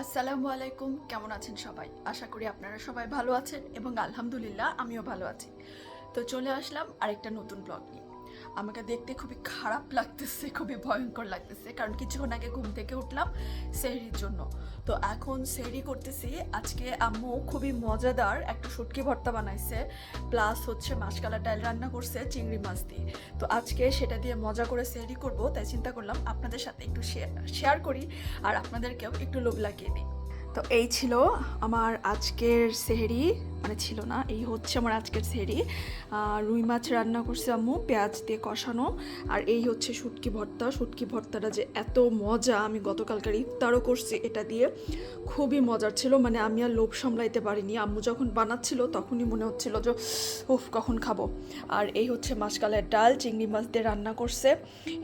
আসসালামু আলাইকুম, কেমন আছেন সবাই? আশা করি আপনারা সবাই ভালো আছেন এবং আলহামদুলিল্লাহ আমিও ভালো আছি। তো চলে আসলাম আরেকটা নতুন ব্লগ নিয়ে। আমাকে দেখতে খুবই খারাপ লাগতেছে, খুবই ভয়ঙ্কর লাগতেছে, কারণ কিছুক্ষণ আগে ঘুম থেকে উঠলাম সেহরির জন্য। তো এখন সেহরি করতেছি। আজকে আম্মু খুবই মজাদার একটা শুটকি ভর্তা বানাইছে, প্লাস হচ্ছে মাসকালা ডাল রান্না করছে চিংড়ি মাছ দিয়ে। তো আজকে সেটা দিয়ে মজা করে সেহরি করব, তাই চিন্তা করলাম আপনাদের সাথে একটু শেয়ার করি আর আপনাদেরকেও একটু লোভ লাগিয়ে দিই। তো এই ছিল আমার আজকের সেহরি, মানে ছিল না, এই হচ্ছে আমার আজকের সেহরি। রুই মাছ রান্না করছে আম্মু পেঁয়াজ দিয়ে কষানো, আর এই হচ্ছে শুটকি ভর্তা। শুটকি ভর্তাটা যে এত মজা, আমি গতকালকার ইফতারও করছি এটা দিয়ে, খুবই মজার ছিল। মানে আমি আর লোভ সামলাইতে পারিনি, আম্মু যখন বানাচ্ছিল তখনই মনে হচ্ছিল যে উফ কখন খাবো। আর এই হচ্ছে মাসকালের ডাল চিংড়ি মাছ দিয়ে রান্না করছে,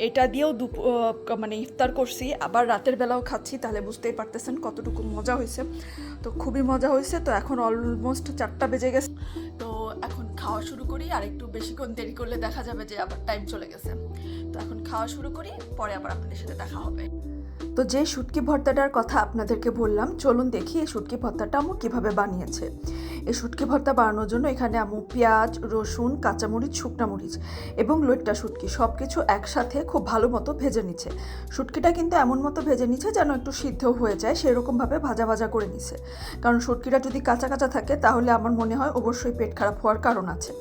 এটা দিয়েও মানে ইফতার করছি, আবার রাতের বেলাও খাচ্ছি, তাহলে বুঝতেই পারতেছেন কতটুকু মজা হয়েছে। তো খুবই মজা হয়েছে। তো এখন অলমোস্ট 4টা বেজে গেছে, তো এখন খাওয়া শুরু করি। আর একটু বেশিক্ষণ দেরি করলে দেখা যাবে যে আবার টাইম চলে গেছে। তো এখন খাওয়া শুরু করি, পরে আবার আপনাদের সাথে দেখা হবে। তো যে শুটকি ভর্তাটার কথা আপনাদেরকে বললাম, চলুন দেখি এই শুটকি ভর্তাটা আম্মু কীভাবে বানিয়েছে। এই শুটকি ভর্তা বানানোর জন্য এখানে আম্মু পেঁয়াজ, রসুন, কাঁচামরিচ, শুকনা মরিচ এবং লইট্টা শুটকি সব কিছু একসাথে খুব ভালো মতো ভেজে নিচ্ছে। শুটকিটা কিন্তু এমন মতো ভেজে নিচ্ছে যেন একটু সিদ্ধ হয়ে যায়, সেরকমভাবে ভাজা ভাজা করে নিচ্ছে। কারণ শুটকিটা যদি কাঁচা কাঁচা থাকে তাহলে আমার মনে হয় অবশ্যই পেট খারাপ হওয়ার কারণ আছে।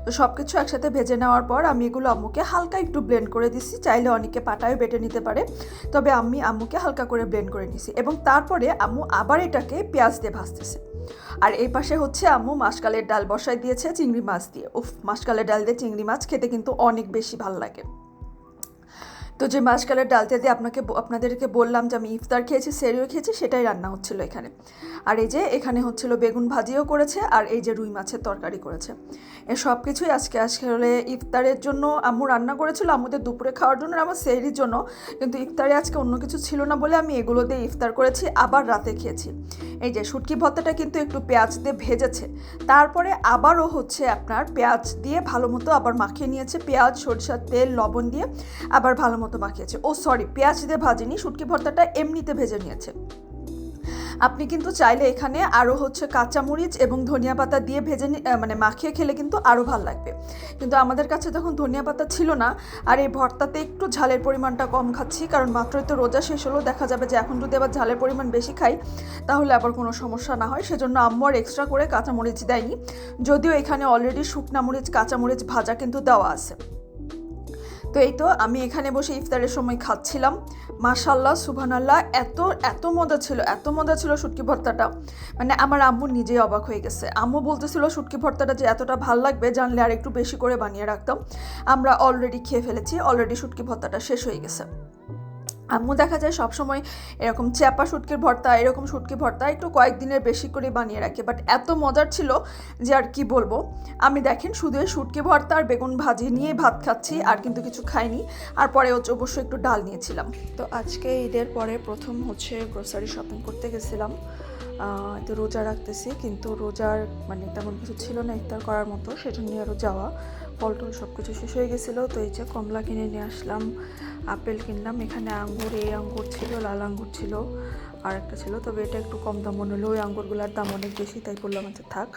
তো সব কিছু একসাথে ভেজে নেওয়ার পর আমি এগুলো আম্মুকে হালকা একটু ব্লেন্ড করে দিচ্ছি। চাইলে অনেকে পাটায় বেটে নিতে পারে, তবে আমি আম্মুকে হালকা করে ব্লেন্ড করে নিছি। এবং তারপরে আম্মু আবার এটাকে পেঁয়াজ দিয়ে ভাজতেছে। আর এই পাশে হচ্ছে আম্মু মাসকালের ডাল বসাই দিয়েছে চিংড়ি মাছ দিয়ে। উফ, মাসকালের ডাল দিয়ে চিংড়ি মাছ খেতে কিন্তু অনেক বেশি ভালো লাগে। তো যে মাসকালের ডালটা দিয়ে আপনাদেরকে বললাম যে আমি ইফতার খেয়েছি, সেরিও খেয়েছি, সেটাই রান্না হচ্ছিল এখানে। আর এই যে এখানে হচ্ছিল বেগুন ভাজিও করেছে, আর এই যে রুই মাছের তরকারি করেছে। এ সব কিছুই আসলে ইফতারের জন্য আম্মু রান্না করেছিল, আম্মুদের দুপুরে খাওয়ার জন্য আর আমার সেহরির জন্য। কিন্তু ইফতারে আজকে অন্য কিছু ছিল না বলে আমি এগুলো দিয়ে ইফতার করেছি, আবার রাতে খেয়েছি। এই যে শুটকি ভর্তাটা কিন্তু একটু পেঁয়াজ দিয়ে ভেজেছে, তারপরে আবারও হচ্ছে আপনার পেঁয়াজ দিয়ে ভালো মতো আবার মাখিয়ে নিয়েছে, পেঁয়াজ, সরিষার তেল, লবণ দিয়ে আবার ভালো মতো মাখিয়েছে। ও সরি, পেঁয়াজ দিয়ে ভাজেনি, শুটকি ভর্তাটা এমনিতে ভেজে নিয়েছে। আপনি কিন্তু চাইলে এখানে আরও হচ্ছে কাঁচামরিচ এবং ধনিয়া পাতা দিয়ে মানে মাখিয়ে খেলে কিন্তু আরও ভালো লাগবে। কিন্তু আমাদের কাছে তখন ধনিয়া পাতা ছিল না, আর এই ভর্তাতে একটু ঝালের পরিমাণটা কম খাচ্ছি, কারণ মাত্রই তো রোজা শেষ হলো, দেখা যাবে যে এখন যদি আবার ঝালের পরিমাণ বেশি খাই তাহলে আবার কোনো সমস্যা না হয়, সেজন্য আম্মু আর এক্সট্রা করে কাঁচামরিচ দেয়নি, যদিও এখানে অলরেডি শুকনা মরিচ, কাঁচামরিচ ভাজা কিন্তু দেওয়া আছে। তো এই তো আমি এখানে বসে ইফতারের সময় খাচ্ছিলাম। মাশাল্লাহ সুবহানাল্লাহ, এত এত মজা ছিল, এত মজা ছিল শুটকি ভর্তাটা, মানে আমার আম্মু নিজেই অবাক হয়ে গেছে। আম্মু বলতেছিল শুটকি ভর্তাটা যে এতটা ভাল লাগবে জানলে আর একটু বেশি করে বানিয়ে রাখতাম। আমরা অলরেডি খেয়ে ফেলেছি, অলরেডি শুটকি ভর্তাটা শেষ হয়ে গেছে। আম্মু দেখা যায় সবসময় এরকম চ্যাপা শুটকির ভর্তা, এরকম শুটকি ভর্তা একটু কয়েকদিনের বেশি করে বানিয়ে রাখে, বাট এত মজার ছিল যে আর কি বলবো। আমি দেখেন শুধু এই শুটকি ভর্তা আর বেগুন ভাজি নিয়ে ভাত খাচ্ছি, আর কিন্তু কিছু খাইনি। আর পরে হচ্ছে অবশ্যই একটু ডাল নিয়েছিলাম। তো আজকে ঈদের পরে প্রথম হচ্ছে গ্রোসারি শপিং করতে গেছিলাম। তো রোজা রাখতেছি, কিন্তু রোজার মানে তেমন কিছু ছিল না ইফতার করার মতো, সেজন্য আরও যাওয়া। ফল টল সব কিছু শেষ হয়ে গেছিলো। তো এই যে কমলা কিনে নিয়ে আসলাম, আপেল কিনলাম, এখানে আঙ্গুর, এই আঙ্গুর ছিল, লাল আঙ্গুর ছিল, আর একটা ছিল, তবে এটা একটু কম দাম মনে হলো, ওই আঙ্গুরগুলোর দাম অনেক বেশি, তাই বললাম আচ্ছা থাক।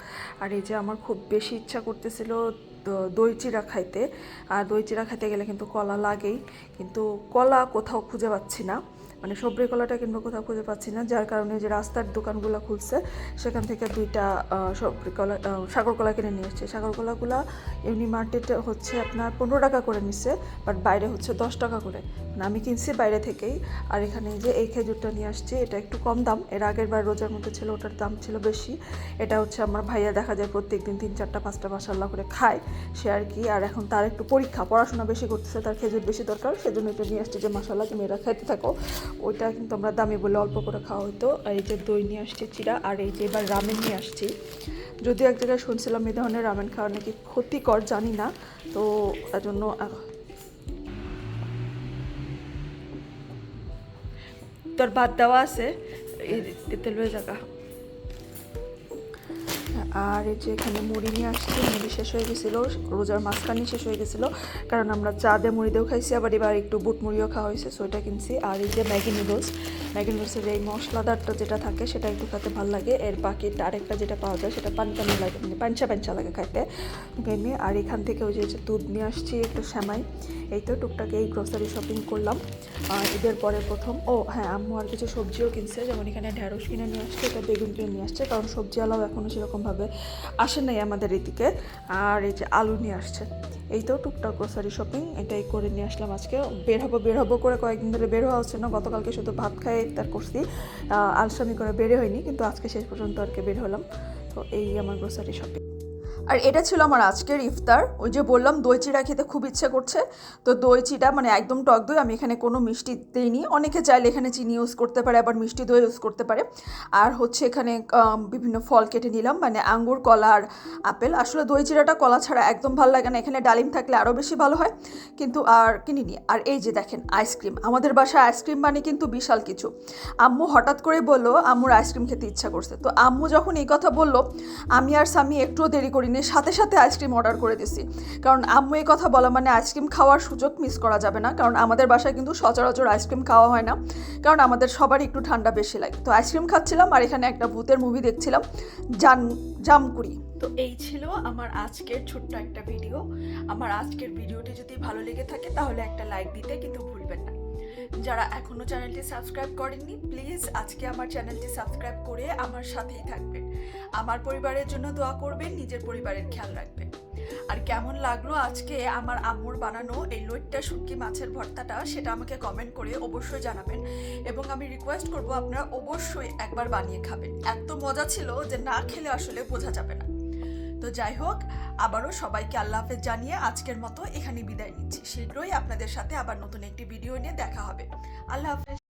আর এই যে আমার খুব বেশি ইচ্ছা করতেছিল দই চিড়া খাইতে, আর দই চিড়া খাইতে গেলে কিন্তু কলা লাগেই, কিন্তু কলা কোথাও খুঁজে পাচ্ছি না, মানে সবরি কলাটা কিনবো কোথাও খুঁজে পাচ্ছি না, যার কারণে যে রাস্তার দোকানগুলো খুলছে সেখান থেকে 2টা সবরি কলা, সাগর কলা কিনে নিয়ে এসছে। সাগর কলাগুলো এমনি মার্কেটে হচ্ছে আপনার 15 টাকা করে নিচ্ছে, বাট বাইরে হচ্ছে 10 টাকা করে। আমি কিনছি বাইরে থেকেই। আর এখানে যে এই খেজুরটা নিয়ে আসছি, এটা একটু কম দাম, এর আগের বার রোজার মধ্যে ছিল, ওটার দাম ছিল বেশি। এটা হচ্ছে আমার ভাইয়া দেখা যায় প্রত্যেক দিন 3-4টা 5টা মাশাআল্লাহ করে খায় সে আর কি। আর এখন তার একটু পরীক্ষা, পড়াশোনা বেশি করতেছে, তার খেজুর বেশি দরকার, সেজন্য এটা নিয়ে আসছি যে মাশাআল্লাহ তুমি এটা খাইতে থাকো। ওইটা কিন্তু আমরা দামি বলে অল্প করে খাওয়া হতো। আর এই যে দই নিয়ে আসছি চিড়া, আর এই যে এবার রামেন নিয়ে আসছি। যদিও এক জায়গায় শুনছিলাম এই ধরনের রামেন খাওয়া নাকি ক্ষতিকর, জানি না, তো তার জন্য তোর ভাত দেওয়া আছে এই তেলের জায়গা। আর এই যে এখানে মুড়ি নিয়ে আসছি, মুড়ি শেষ হয়ে গেছিলো, রোজার মাঝখানে শেষ হয়ে গেছিলো, কারণ আমরা চা দিয়ে মুড়ি দিয়েও খাইছি, আবার এবার একটু বুট মুড়িও খাওয়া হয়েছে, সো এটা কিনছি। আর এই যে ম্যাগি নুডলসের এই মশলাদারটা যেটা থাকে সেটা একটু খেতে ভালো লাগে, এর বাকিটা আরেকটা যেটা পাওয়া যায় সেটা পানি পানি লাগে, মানে পাঞ্চা লাগে খাইতে এমনি। আর এখান থেকে ওই যে দুধ নিয়ে আসছি, একটু সেমাই, এই তো টুকটাক এই গ্রোসারি শপিং করলাম ঈদের পরে প্রথম। ও হ্যাঁ, আম্মু আর কিছু সবজিও কিনছে, যেমন এখানে ঢেঁড়স কিনে নিয়ে আসছে, এটা বেগুন কিনে নিয়ে আসছে, কারণ সবজিওয়ালাও এখনও সেরকমভাবে আসে নাই আমাদের এদিকে। আর এই যে আলু নিয়ে আসছে, এই তো টুকটাক গ্রোসারি শপিং এটাই করে নিয়ে আসলাম আজকে। বের হবো করে কয়েকদিন ধরে বের হওয়া হচ্ছে না, গতকালকে শুধু ভাত খাই ইফতার করছি, আলসামি করে বের হয়নি, কিন্তু আজকে শেষ পর্যন্ত আর কি বের হলাম। তো এই আমার গ্রোসারি শপিং। আর এটা ছিল আমার আজকের ইফতার। ওই যে বললাম দই চিড়া খেতে খুব ইচ্ছে করছে, তো দই চিড়া মানে একদম টক দই, আমি এখানে কোনো মিষ্টি দিইনি, অনেকে চাইলে এখানে চিনি ইউজ করতে পারে, আবার মিষ্টি দই ইউজ করতে পারে। আর হচ্ছে এখানে বিভিন্ন ফল কেটে নিলাম, মানে আঙ্গুর, কলা আর আপেল। আসলে দই চিড়াটা কলা ছাড়া একদম ভালো লাগে না, এখানে ডালিম থাকলে আরও বেশি ভালো হয়, কিন্তু আর কিনিনি। আর এই যে দেখেন আইসক্রিম, আমাদের বাসায় আইসক্রিম মানে কিন্তু বিশাল কিছু। আম্মু হঠাৎ করে বললো আম্মুর আইসক্রিম খেতে ইচ্ছা করছে, তো আম্মু যখন এই কথা বললো, আমি আর স্বামী একটুও দেরি করিনি, সাথে সাথে আইসক্রিম অর্ডার করে দিছি, কারণ আম্মু এই কথা বলা মানে আইসক্রিম খাওয়ার সুযোগ মিস করা যাবে না, কারণ আমাদের বাসায় কিন্তু সচরাচর আইসক্রিম খাওয়া হয় না, কারণ আমাদের সবারই একটু ঠান্ডা বেশি লাগে। তো আইসক্রিম খাচ্ছিলাম আর এখানে একটা ভূতের মুভি দেখছিলাম, জামকুড়ি। তো এই ছিল আমার আজকের ছোট্ট একটা ভিডিও। আমার আজকের ভিডিওটি যদি ভালো লেগে থাকে তাহলে একটা লাইক দিতে কিন্তু ভুলবেন না। যারা এখনো চ্যানেলটি সাবস্ক্রাইব করেননি, প্লিজ আজকে আমার চ্যানেলটি সাবস্ক্রাইব করে আমার সাথেই থাকবেন, আমার পরিবারের জন্য দোয়া করবেন, নিজের পরিবারের খেয়াল রাখবেন। আর কেমন লাগলো আজকে আমার আম্মুর বানানো এই লইট্টা শুটকি মাছের ভর্তাটা, সেটা আমাকে কমেন্ট করে অবশ্যই জানাবেন, এবং আমি রিকোয়েস্ট করব আপনারা অবশ্যই একবার বানিয়ে খাবেন। এত মজা ছিল যে না খেলে আসলে বোঝা যাবে না। তো যাই হোক, আবারও সবাইকে আল্লাহ হাফেজ জানিয়ে আজকের মতো এখানে বিদায় নিচ্ছি। শীঘ্রই আপনাদের সাথে আবার নতুন একটি ভিডিও নিয়ে দেখা হবে। আল্লাহ হাফেজ।